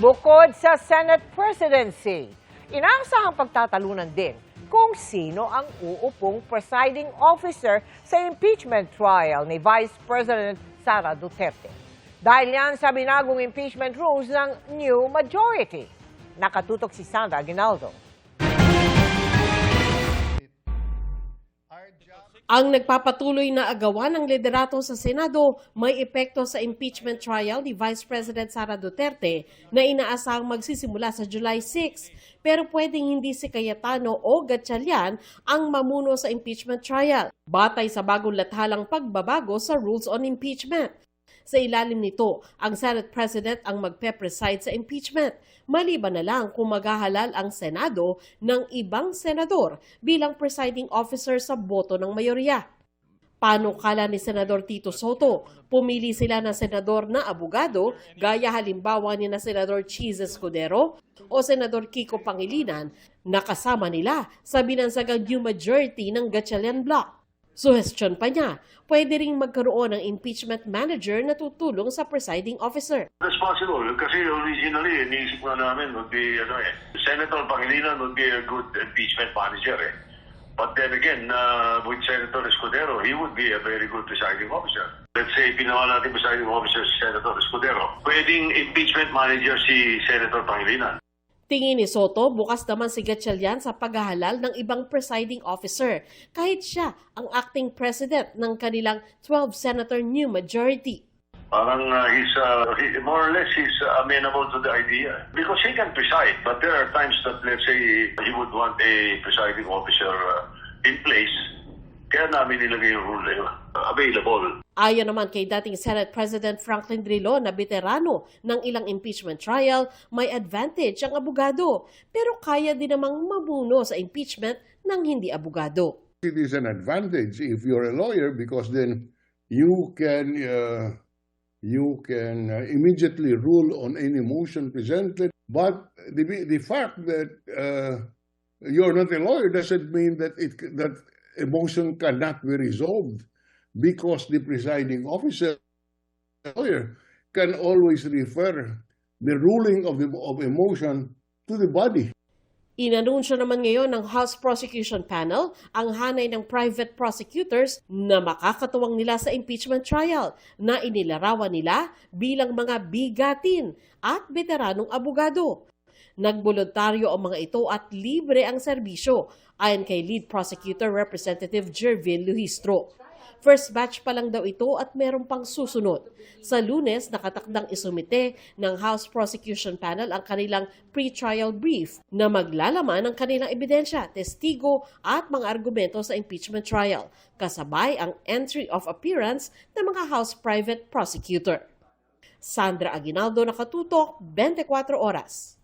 Bukod sa Senate presidency, inaasahang pagtatalunan din kung sino ang uupong presiding officer sa impeachment trial ni Vice President Sara Duterte. Dahil yan sa binagong impeachment rules ng new majority. Nakatutok si Sandra Aguinaldo. Ang nagpapatuloy na agawan ng liderato sa Senado may epekto sa impeachment trial ni Vice President Sara Duterte na inaasahang magsisimula sa July 6. Pero pwedeng hindi si Cayetano o Gatchalian ang mamuno sa impeachment trial, batay sa bagong lathalang pagbabago sa rules on impeachment. Sa ilalim nito, ang Senate President ang magpe-preside sa impeachment, maliban na lang kung maghahalal ang Senado ng ibang senador bilang presiding officer sa boto ng mayorya. Panukala ni Senador Tito Soto, pumili sila ng senador na abogado gaya halimbawa ni na Senador Cheese Escudero o Senador Kiko Pangilinan na kasama nila sa binansagang new majority ng Gatchalian Bloc. Suhestyon pa niya, pwede ring magkaroon ng impeachment manager na tutulong sa presiding officer. That's possible kasi originally iniisip nga namin would be Senator Pangilinan would be a good impeachment manager But then again, with Senator Escudero, he would be a very good presiding officer. Let's say pinawa natin presiding officer si Senator Escudero. Pwedeng impeachment manager si Senator Pangilinan. Tingin ni Soto, bukas naman si Gatchalian sa paghahalal ng ibang presiding officer kahit siya ang acting president ng kanilang 12-senator new majority. Parang more or less he's amenable to the idea because he can preside, but there are times that let's say he would want a presiding officer in place. Kaya namin nilagay yung rule available. Ayon naman kay dating Senate President Franklin Drilon na veterano ng ilang impeachment trial, may advantage ang abogado. Pero kaya din namang mamuno sa impeachment ng hindi abogado. It is an advantage if you're a lawyer because then you can immediately rule on any motion presented. But the fact that you're not a lawyer doesn't mean that that a motion cannot be resolved because the presiding officer, lawyer, can always refer the ruling of a motion to the body. Inanunsyo naman ngayon ng House Prosecution Panel ang hanay ng private prosecutors na makakatuwang nila sa impeachment trial na inilarawan nila bilang mga bigatin at veteranong abogado. Nagboluntaryo ang mga ito at libre ang serbisyo ayon kay Lead Prosecutor Representative Jervin Luhistro. First batch pa lang daw ito at meron pang susunod. Sa Lunes, nakatakdang isumite ng House Prosecution Panel ang kanilang pre-trial brief na maglalaman ng kanilang ebidensya, testigo at mga argumento sa impeachment trial, kasabay ang entry of appearance ng mga House Private Prosecutor. Sandra Aguinaldo, Nakatutok, 24 Oras.